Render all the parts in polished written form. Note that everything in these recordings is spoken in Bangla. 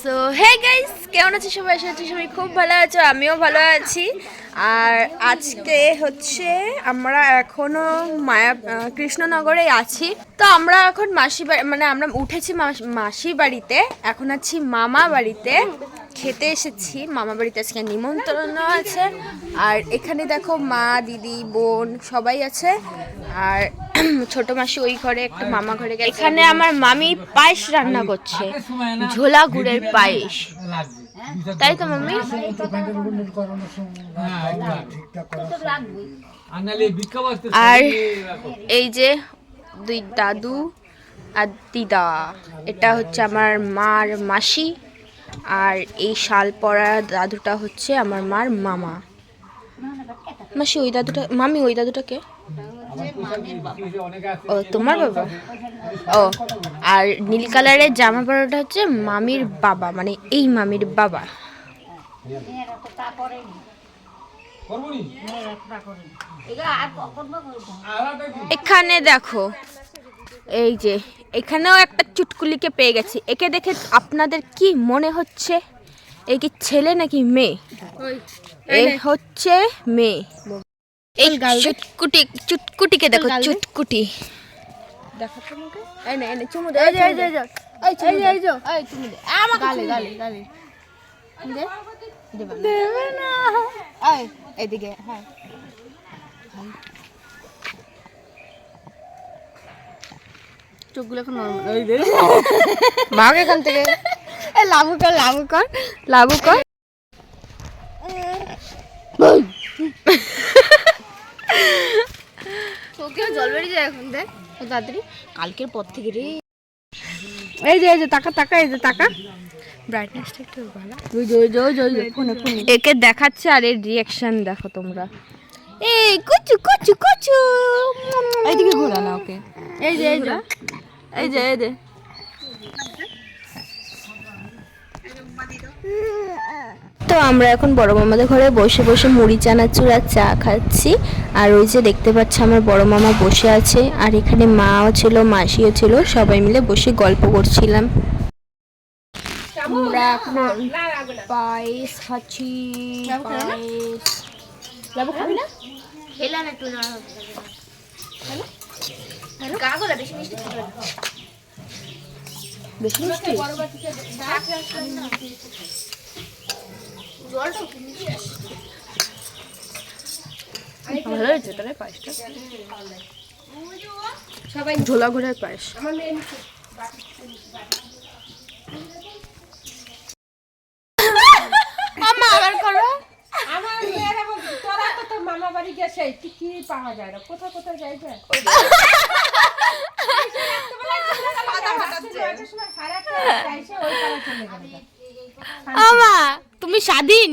সো হে গাইস, কেমন আছো সবাই? আশা করছি সবাই খুব ভালো আছো, আমিও ভালো আছি। আর আজকে হচ্ছে আমরা এখনো কৃষ্ণনগরে আছি। তো আমরা এখন মানে আমরা উঠেছি মাসি বাড়িতে, এখন আছি মামা বাড়িতে। খেতে এসেছি মামা বাড়িতে, আজকে নিমন্ত্রণ আছে। আর এখানে দেখো মা, দিদি, বোন সবাই আছে। আর ছোট মাসি ওই ঘরে, একটা মামা ঘরে গেছে। এখানে আমার মামি পায়েস রান্না করছে, ঝোলা গুড়ের পায়েস, তাই তো মামি? আর এই যে দুই দাদু আর দিদা, এটা হচ্ছে আমার মার মাসি। আর এই শাল পরা দাদুটা হচ্ছে আমার মার মামা। মাসি ওই দাদুটা, মামি ওই দাদুটাকে? ও তোমার বাবা। ও, আর নীল কালারের জামা পরাটা হচ্ছে মামির বাবা, মানে এই মামির বাবা। এখানে দেখো, এই যে এখানেও একটা চুটকুলিকে পেয়ে গেছি। একে দেখে আপনাদের কি মনে হচ্ছে? এ কি ছেলে নাকি মেয়ে? এ হচ্ছে মেয়ে। এই চুটকুটিকে দেখো, চুটকুটি দেখো তোমাকে। এই না, এই না, চুমু দে। এই যে এই চুমু দে, এই চুমু দে। আমাকে গালে গালে গালে দে, দেবে না। এই এদিকে, হ্যাঁ চোখগুলো এখন নরমাল। এই দে ভাগ এখান থেকে। এই লাবু কর, লাবু কর, লাবু কর। চোখেও জল বেরিয়ে যায় এখন। দেখ তাড়াতাড়ি, কালকের পর থেকে রে। এই যে টাকা টাকা, এই যে টাকা। ব্রাইটনেসটা একটু ভালো। একে দেখাচ্ছে আর এর রিয়াকশন দেখো তোমরা। এই কুচু কুচু কুচু, এইদিকে ঘোরা না ওকে। এই যে এই যে এই যে এই যে তো আমরা এখন বড় মামাদের ঘরে বসে বসে মুড়ি চানাচুর আর চা খাচ্ছি। আর ওই যে দেখতে পাচ্ছি আমার বড় মামা বসে আছে, আর এখানে মাও ছিল, মাসিও ছিল, সবাই মিলে বসে গল্প করছিলাম। আমরা এখন পায়েস খাচ্ছি। পায়েস লাবু খাবি না? খেলাম একটু না, কাগলা বেশি মিষ্টি খাবে না। বেশি মিষ্টি জলটা মিষ্টি আসে। ভালো হয়েছে তাহলে পায়েসটা, সবাই ঝোলা ঘোড়ার পায়েস। মামা আবার করো। আমার মেয়েরা বলছে তোরা তো তোর মামা বাড়ি গেছে, কি পাওয়া যায় না, কোথায় কোথায় যাইবে। তুমি স্বাধীন।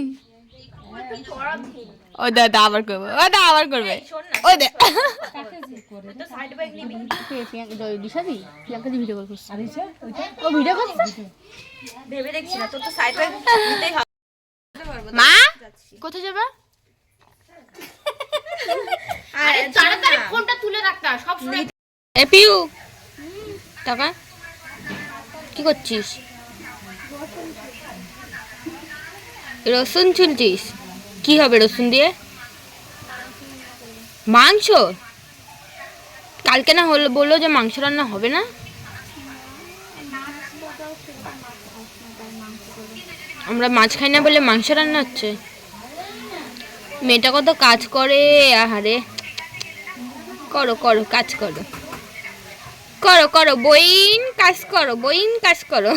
ও দাদা আবার করবে, ও দাদা আবার করবে। ও দে মা কোথায় যাবে? ফোনটা তুলে রাখতা সব সময়। এ পিউ টাকা কি করছিস? রসুন ছুলছিস? কি হবে রসুন দিয়ে? মাংস? কালকে না হলো, বললো যে মাংস রান্না হবে না। আমরা মাছ খাই না বলে মাংস রান্না হচ্ছে। মেয়েটা কত কাজ করে, আহারে। করো করো কাজ করো, করো করো বইন কাজ করো, বইন কাজ করো।